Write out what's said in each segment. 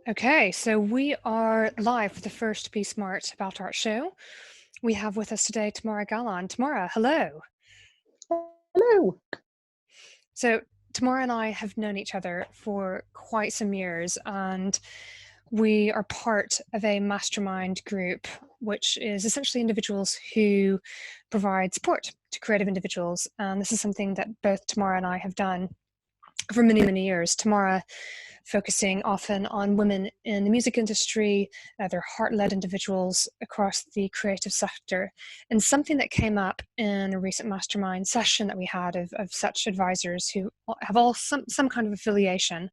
Okay, so we are live for the first Be Smart About Art show. We have with us today Tamara Gallan. Tamara, hello. Hello. So Tamara and I have known each other for quite some years, and we are part of a mastermind group, which is essentially individuals who provide support to creative individuals. And this is something that both Tamara and I have done for many, many years. Tamara focusing often on women in the music industry, they're heart-led individuals across the creative sector. And something that came up in a recent mastermind session that we had of such advisors who have all some kind of affiliation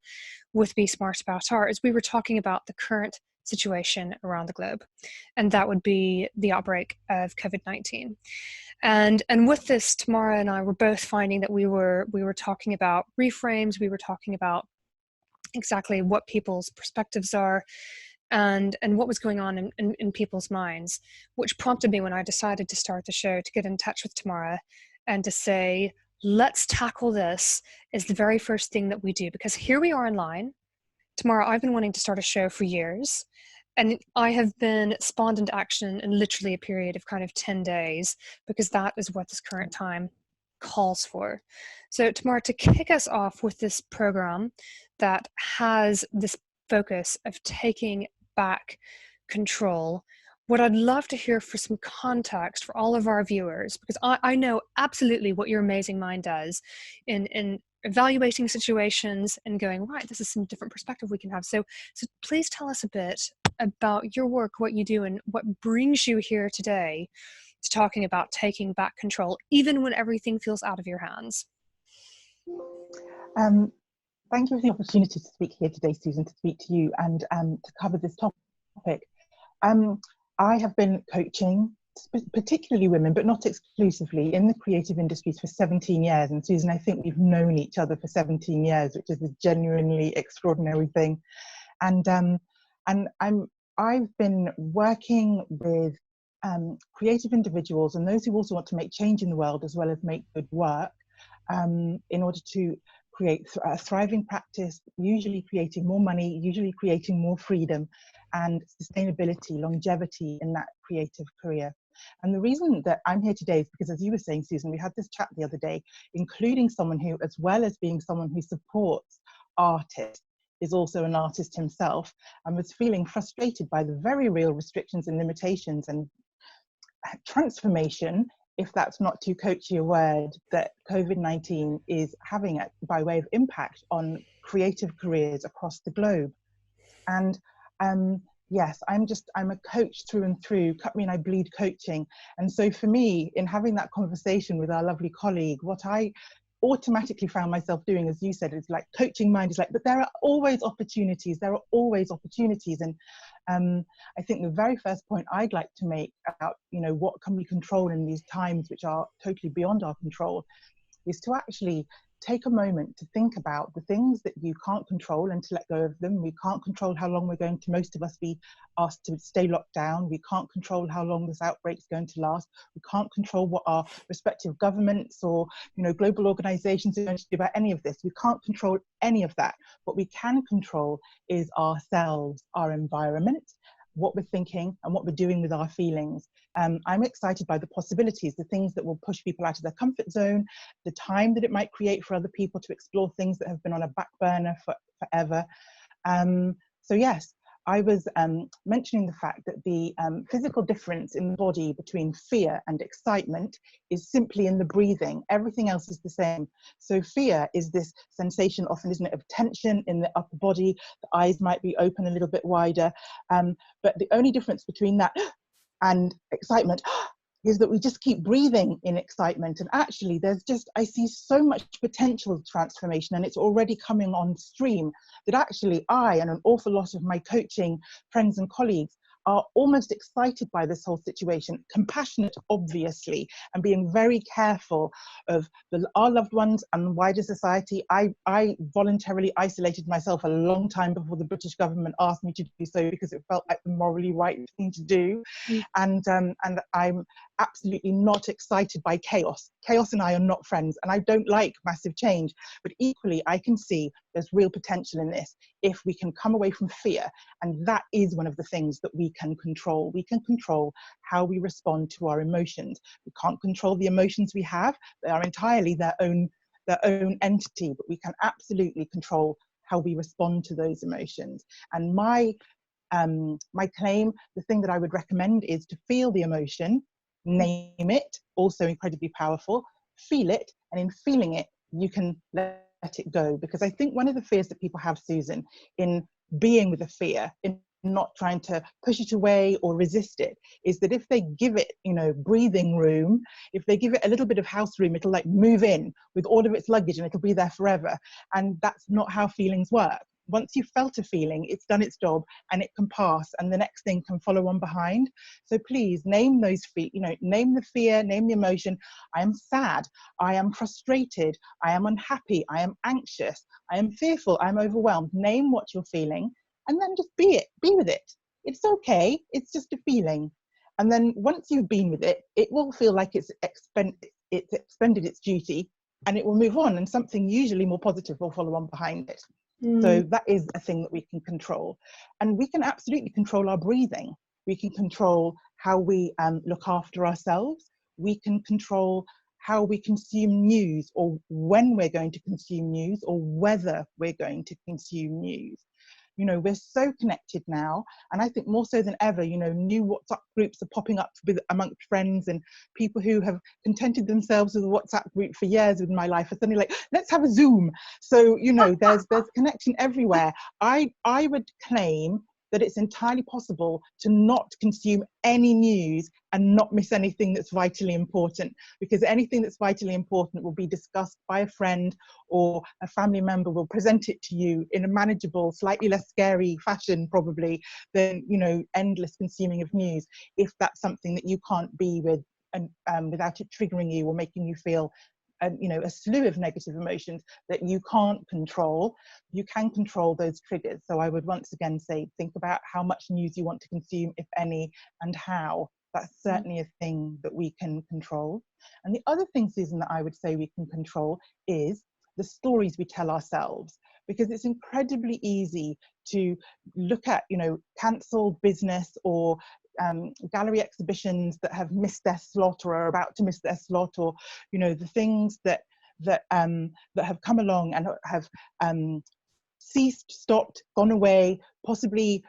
with Be Smart About Art is we were talking about the current situation around the globe, and that would be the outbreak of COVID-19. And with this, Tamara and I were both finding that we were talking about reframes, we were talking about exactly what people's perspectives are and what was going on in people's minds, which prompted me when I decided to start the show to get in touch with Tamara and to say, let's tackle this as the very first thing that we do, because here we are online. Tamara, I've been wanting to start a show for years, and I have been spawned into action in literally a period of kind of 10 days, because that is what this current time calls for. So Tamara, to kick us off with this program that has this focus of taking back control, what I'd love to hear for some context for all of our viewers, because I know absolutely what your amazing mind does in evaluating situations and going, right, this is some different perspective we can have. So please tell us a bit about your work, what you do, and what brings you here today to talking about taking back control, even when everything feels out of your hands. Thank you for the opportunity to speak here today, Susan, to speak to you and to cover this topic. I have been coaching, particularly women, but not exclusively, in the creative industries for 17 years. And Susan, I think we've known each other for 17 years, which is a genuinely extraordinary thing. And I've been working with creative individuals and those who also want to make change in the world as well as make good work, in order to create a thriving practice, usually creating more money, usually creating more freedom and sustainability, longevity in that creative career. And the reason that I'm here today is because, as you were saying, Susan, we had this chat the other day, including someone who, as well as being someone who supports artists, is also an artist himself, and was feeling frustrated by the very real restrictions and limitations and transformation, if that's not too coachy a word, that COVID-19 is having by way of impact on creative careers across the globe. And yes, I'm a coach through and through. Cut me and I bleed coaching. And so for me, in having that conversation with our lovely colleague, what I automatically found myself doing, as you said, is like coaching mind is like, but there are always opportunities. There are always opportunities. And I think the very first point I'd like to make about, what can we control in these times which are totally beyond our control, is to actually take a moment to think about the things that you can't control and to let go of them. We can't control how long we're going to, most of us, be asked to stay locked down. We can't control how long this outbreak is going to last. We can't control what our respective governments or global organizations are going to do about any of this. We can't control any of that. What we can control is ourselves, our environment, what we're thinking and what we're doing with our feelings. I'm excited by the possibilities, the things that will push people out of their comfort zone, the time that it might create for other people to explore things that have been on a back burner forever. So yes, I was mentioning the fact that the physical difference in the body between fear and excitement is simply in the breathing. Everything else is the same. So fear is this sensation, often, isn't it, of tension in the upper body. The eyes might be open a little bit wider. But the only difference between that and excitement is that we just keep breathing in excitement. And actually, I see so much potential transformation, and it's already coming on stream, that actually I and an awful lot of my coaching friends and colleagues are almost excited by this whole situation, compassionate, obviously, and being very careful of our loved ones and wider society. I voluntarily isolated myself a long time before the British government asked me to do so, because it felt like the morally right thing to do. And I'm absolutely not excited by chaos. Chaos and I are not friends, and I don't like massive change. But equally, I can see there's real potential in this if we can come away from fear. And that is one of the things that we can control. We can control how we respond to our emotions. We can't control the emotions we have. They are entirely their own entity, but we can absolutely control how we respond to those emotions. And my claim, the thing that I would recommend is to feel the emotion, name it, also incredibly powerful, feel it, and in feeling it, you can let it go. Because I think one of the fears that people have, Susan, in being with a fear, in not trying to push it away or resist it, is that if they give it, breathing room, if they give it a little bit of house room, it'll like move in with all of its luggage and it'll be there forever. And that's not how feelings work. Once you've felt a feeling, it's done its job and it can pass and the next thing can follow on behind. So please name those name the fear, name the emotion. I am sad, I am frustrated, I am unhappy, I am anxious, I am fearful, I'm overwhelmed. Name what you're feeling and then just be with it. It's okay, it's just a feeling. And then once you've been with it, it will feel like it's expended its duty and it will move on and something usually more positive will follow on behind it. So that is a thing that we can control. And we can absolutely control our breathing. We can control how we look after ourselves. We can control how we consume news, or when we're going to consume news, or whether we're going to consume news. We're so connected now, and I think more so than ever, new WhatsApp groups are popping up amongst friends, and people who have contented themselves with a WhatsApp group for years in my life are suddenly like, let's have a Zoom. So, there's connection everywhere. I would claim that it's entirely possible to not consume any news and not miss anything that's vitally important, because anything that's vitally important will be discussed by a friend, or a family member will present it to you in a manageable, slightly less scary fashion probably than endless consuming of news, if that's something that you can't be with and without it triggering you or making you feel a slew of negative emotions that you can't control. You can control those triggers. So I would once again say, think about how much news you want to consume, if any, and how. That's certainly a thing that we can control. And the other thing, Susan, that I would say we can control is the stories we tell ourselves, because it's incredibly easy to look at, cancelled business or gallery exhibitions that have missed their slot or are about to miss their slot, or the things that have come along and have ceased, stopped, gone away, possibly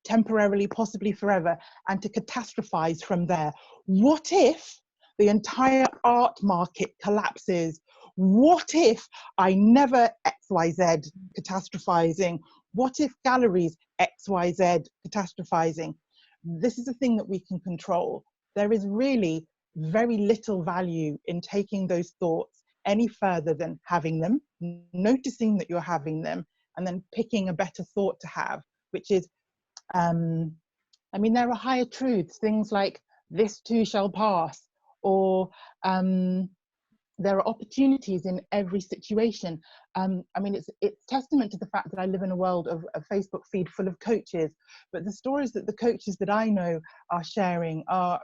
temporarily, possibly forever, and to catastrophize from there. What if the entire art market collapses? What if I never XYZ catastrophizing? What if galleries XYZ catastrophizing? This is a thing that we can control. There is really very little value in taking those thoughts any further than having them, noticing that you're having them, and then picking a better thought to have, which is, there are higher truths, things like this too shall pass, or there are opportunities in every situation. It's testament to the fact that I live in a world of a Facebook feed full of coaches, but the stories that the coaches that I know are sharing are,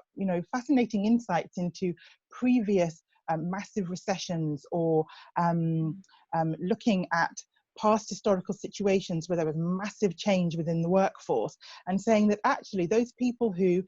fascinating insights into previous massive recessions, or looking at past historical situations where there was massive change within the workforce, and saying that actually those people who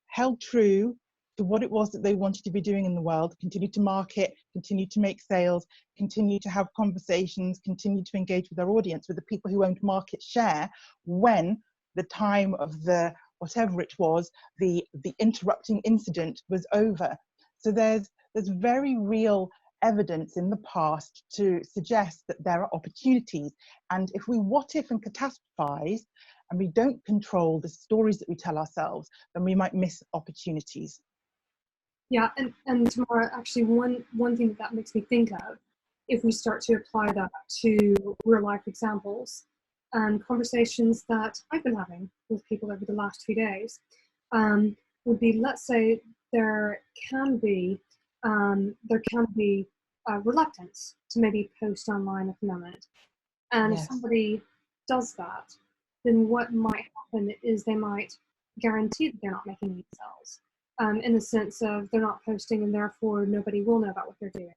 held true to what it was that they wanted to be doing in the world, continue to market, continue to make sales, continue to have conversations, continue to engage with their audience, with the people who owned market share, when the time of the whatever it was, the interrupting incident was over. So there's very real evidence in the past to suggest that there are opportunities. And if we what if and catastrophize, and we don't control the stories that we tell ourselves, then we might miss opportunities. Yeah, and Tamara, actually one thing that makes me think of, if we start to apply that to real life examples and conversations that I've been having with people over the last few days, would be, let's say there can be reluctance to maybe post online at the moment. And if Yes. somebody does that, then what might happen is they might guarantee that they're not making any sales. in the sense of they're not posting and therefore nobody will know about what they're doing.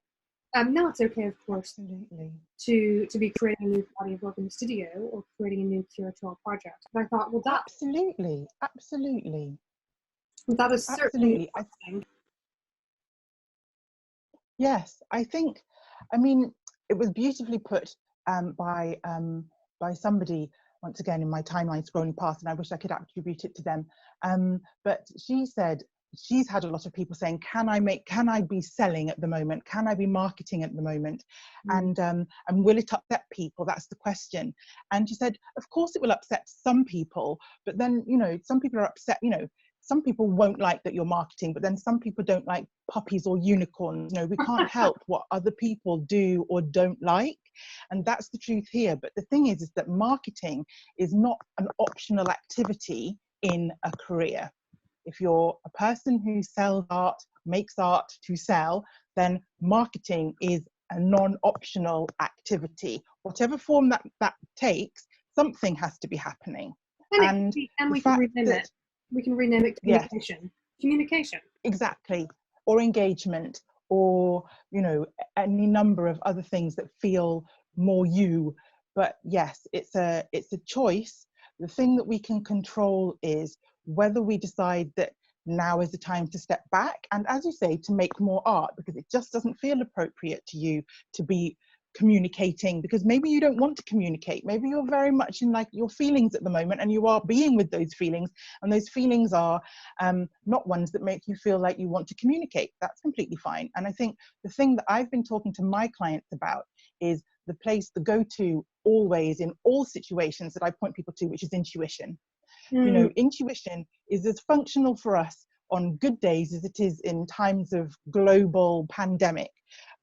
Now it's okay, of course, Absolutely. to be creating a new body of work in the studio or creating a new curatorial project. But I thought, well, Absolutely. Absolutely. that is certainly Absolutely. something. Yes, I think, I mean, it was beautifully put by somebody, once again in my timeline scrolling past, and I wish I could attribute it to them. But she said she's had a lot of people saying, can I be selling at the moment? Can I be marketing at the moment? Mm. And will it upset people? That's the question. And she said, of course it will upset some people, but then, you know, some people are upset, you know, some people won't like that you're marketing, but then some people don't like puppies or unicorns. You know, we can't help what other people do or don't like. And that's the truth here. But the thing is that marketing is not an optional activity in a career. If you're a person who sells art, makes art to sell, then marketing is a non-optional activity. Whatever form that takes, something has to be happening. And And the we can fact rename that, it. We can rename it yes, communication. Communication. exactly, or engagement, or, you know, any number of other things that feel more you. But yes, it's a choice. The thing that we can control is whether we decide that now is the time to step back and, as you say, to make more art, because it just doesn't feel appropriate to you to be communicating, because maybe you don't want to communicate, maybe you're very much in like your feelings at the moment and you are being with those feelings, and those feelings are not ones that make you feel like you want to communicate. That's completely fine. And I think the thing that I've been talking to my clients about is the go-to always in all situations that I point people to, which is intuition. You Mm. know, intuition is as functional for us on good days as it is in times of global pandemic.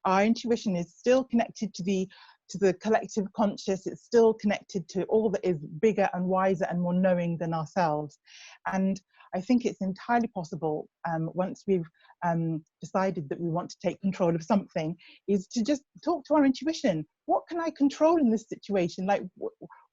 Our intuition is still connected to the collective conscious. It's still connected to all that is bigger and wiser and more knowing than ourselves. And I think it's entirely possible, once we've decided that we want to take control of something, is to just talk to our intuition. What can I control in this situation? Like,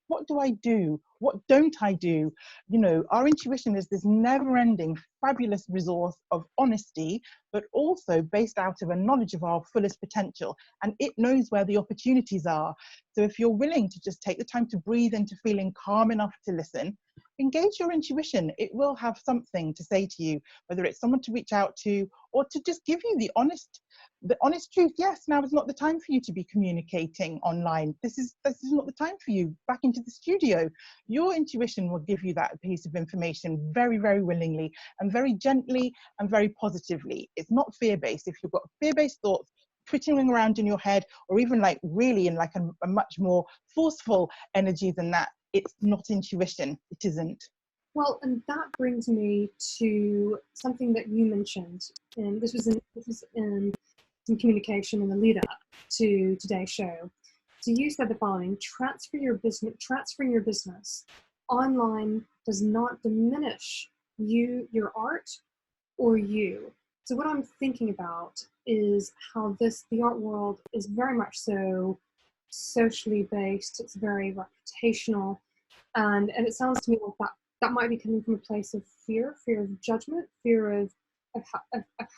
what do I do? What don't I do? You know, our intuition is this never-ending, fabulous resource of honesty, but also based out of a knowledge of our fullest potential. And it knows where the opportunities are. So if you're willing to just take the time to breathe into feeling calm enough to listen, engage your intuition. It will have something to say to you, whether it's someone to reach out to or to just give you the honest truth. Yes, now is not the time for you to be communicating online. This is not the time for you. Back into the studio. Your intuition will give you that piece of information very, very willingly and very gently and very positively. It's not fear-based. If you've got fear-based thoughts twittering around in your head, or even like really in like a much more forceful energy than that, it's not intuition. It isn't. Well, and that brings me to something that you mentioned, and this was in some communication in the lead up to today's show. So you said the following: transferring your business online does not diminish your art, or you. So what I'm thinking about is how the art world is very much so socially based. It's very reputational, and it sounds to me like that might be coming from a place of fear of judgment, fear of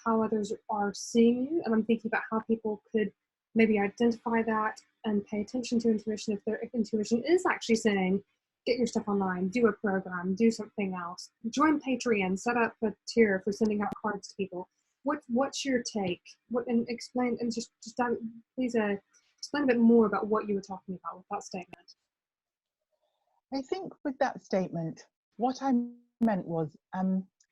how others are seeing you. And I'm thinking about how people could maybe identify that and pay attention to intuition if intuition is actually saying, get your stuff online, do a program, do something else, join Patreon, set up a tier for sending out cards to people. What's your take? And explain, and just please explain a bit more about what you were talking about with that statement. I think with that statement, what I meant was,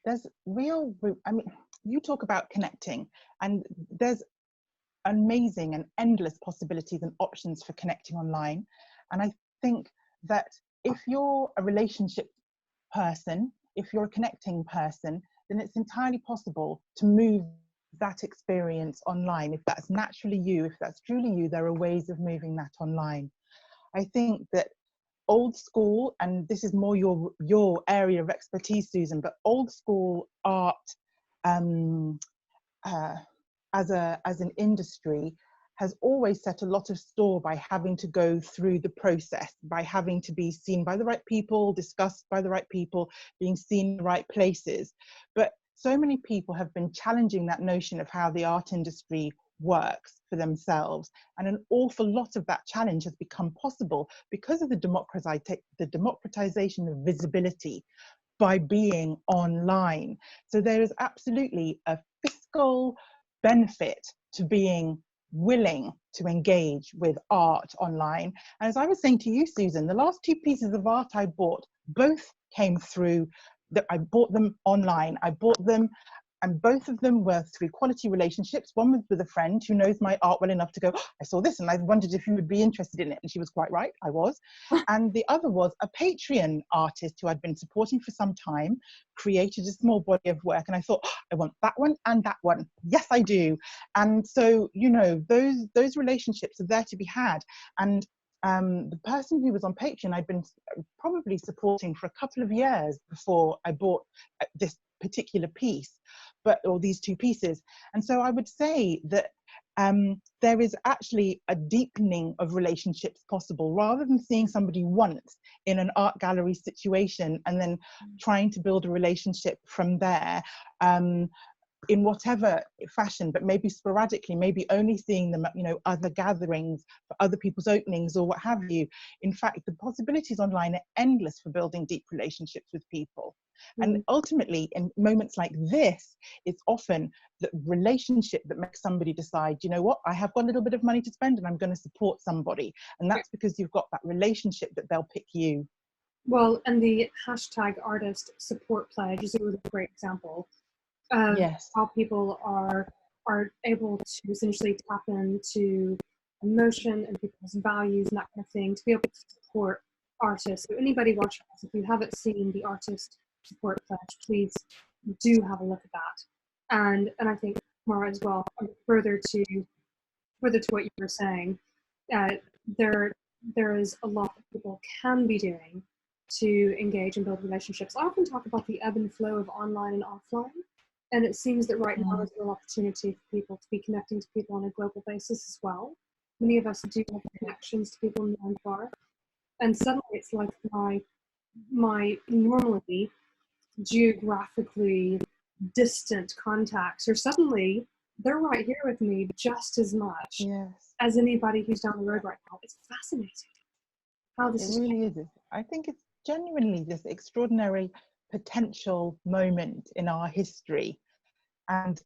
there's real, I mean, you talk about connecting, and there's amazing and endless possibilities and options for connecting online. And I think that if you're a relationship person, if you're a connecting person, then it's entirely possible to move that experience online. If that's naturally you, if that's truly you, there are ways of moving that online. I think that old school, and this is more your area of expertise, Susan, but old school art, um, as an industry, has always set a lot of store by having to go through the process, by having to be seen by the right people, discussed by the right people, being seen in the right places. But so many people have been challenging that notion of how the art industry works for themselves. And an awful lot of that challenge has become possible because of the democratization of visibility by being online. So there is absolutely a fiscal benefit to being willing to engage with art online. And as I was saying to you, Susan, the last two pieces of art I bought both came through that. I bought them online. I bought them, and both of them were through quality relationships. One was with a friend who knows my art well enough to go, oh, I saw this and I wondered if you would be interested in it. And she was quite right, I was. And the other was a Patreon artist who I'd been supporting for some time, created a small body of work. And I thought, oh, I want that one and that one. Yes, I do. And so, you know, those relationships are there to be had. And the person who was on Patreon, I'd been probably supporting for a couple of years before I bought this particular piece, or these two pieces. And so I would say that there is actually a deepening of relationships possible, rather than seeing somebody once in an art gallery situation and then trying to build a relationship from there. In whatever fashion, but maybe sporadically, maybe only seeing them at, you know, other gatherings, for other people's openings or what have you. In fact, the possibilities online are endless for building deep relationships with people. And ultimately, in moments like this, it's often the relationship that makes somebody decide, you know what, I have got a little bit of money to spend and I'm going to support somebody. And that's because you've got that relationship that they'll pick you. Well, and the hashtag artist support pledge is a really great example of Yes. how people are able to essentially tap into emotion and people's values and that kind of thing to be able to support artists. So anybody watching this, if you haven't seen the artist support pledge, please do have a look at that. And I think Tamara as well, further to what you were saying, there is a lot that people can be doing to engage and build relationships. I often talk about the ebb and flow of online and offline. And it seems that right now is a real opportunity for people to be connecting to people on a global basis as well. Many of us do have connections to people near and far. And suddenly it's like my normally geographically distant contacts are suddenly, they're right here with me just as much as anybody who's down the road right now. It's fascinating how this is. It really is. I think it's genuinely this extraordinary potential moment in our history, and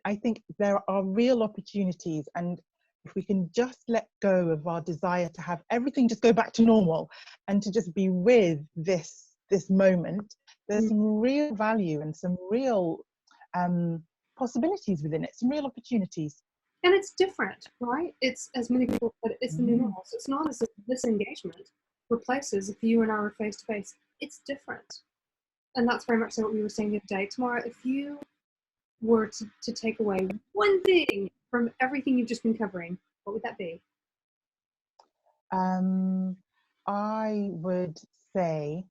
I think there are real opportunities, and if we can just let go of our desire to have everything just go back to normal and to just be with this moment, there's some real value and some real possibilities within it, some real opportunities. And it's different, right? It's, as many people said, it's the new normal. So it's not as if this engagement replaces if you and I were face to face. It's different. And that's very much so what we were saying the other day. Tamara, if you were to take away one thing from everything you've just been covering, what would that be? I would say,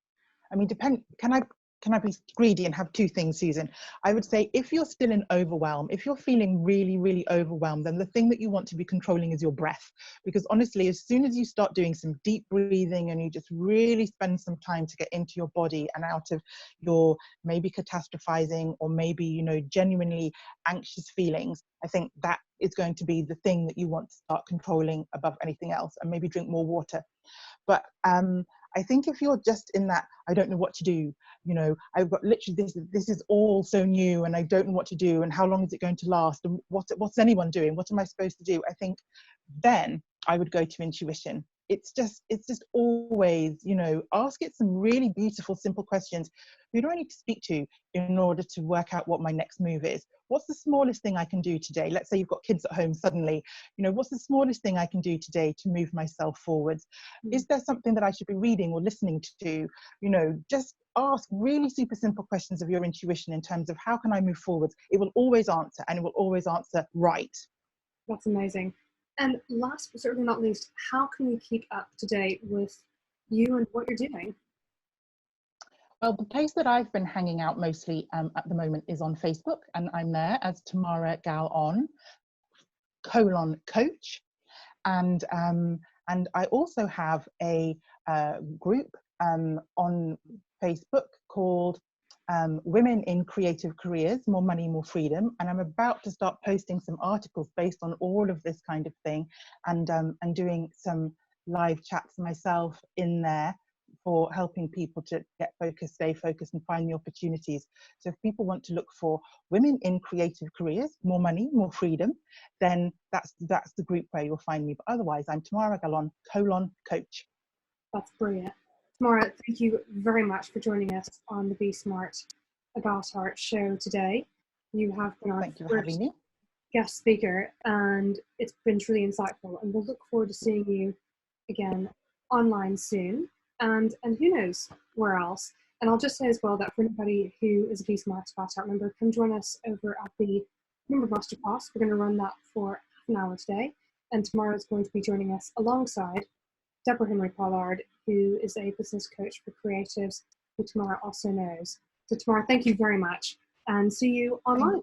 I mean, can I be greedy and have two things, Susan? I would say if you're still in overwhelm, if you're feeling really, really overwhelmed, then the thing that you want to be controlling is your breath. Because honestly, as soon as you start doing some deep breathing and you just really spend some time to get into your body and out of your maybe catastrophizing or maybe, you know, genuinely anxious feelings, I think that is going to be the thing that you want to start controlling above anything else, and maybe drink more water. But I think if you're just in that, I don't know what to do, you know, I've got literally this is all so new and I don't know what to do and how long is it going to last and what's anyone doing? What am I supposed to do? I think then I would go to intuition. It's just always, you know, ask it some really beautiful, simple questions. Who do I need to speak to in order to work out what my next move is? What's the smallest thing I can do today? Let's say you've got kids at home suddenly, you know, what's the smallest thing I can do today to move myself forwards? Is there something that I should be reading or listening to? You know, just ask really super simple questions of your intuition in terms of how can I move forwards? It will always answer, and it will always answer right. That's amazing. And last but certainly not least, how can we keep up to date with you and what you're doing? Well, the place that I've been hanging out mostly at the moment is on Facebook, and I'm there as Tamara Galon _coach, and I also have a group on Facebook called Women in Creative Careers, More Money, More Freedom. And I'm about to start posting some articles based on all of this kind of thing, and doing some live chats myself in there for helping people to get focused, stay focused, and find the opportunities. So if people want to look for women in creative careers, more money, more freedom, then that's the group where you'll find me. But otherwise, I'm Tamara Gallon, coach. That's brilliant. Tamara, thank you very much for joining us on the Be Smart About Art show today. You have been our Thank you for having first me. guest speaker, and it's been truly insightful. And we'll look forward to seeing you again online soon, and who knows where else. And I'll just say as well that for anybody who is a Be Smart About Art member, come join us over at the Member Masterclass. We're going to run that for half an hour today, and tomorrow is going to be joining us alongside Deborah Henry Pollard, who is a business coach for creatives, who Tamara also knows. So Tamara, thank you very much, and see you online.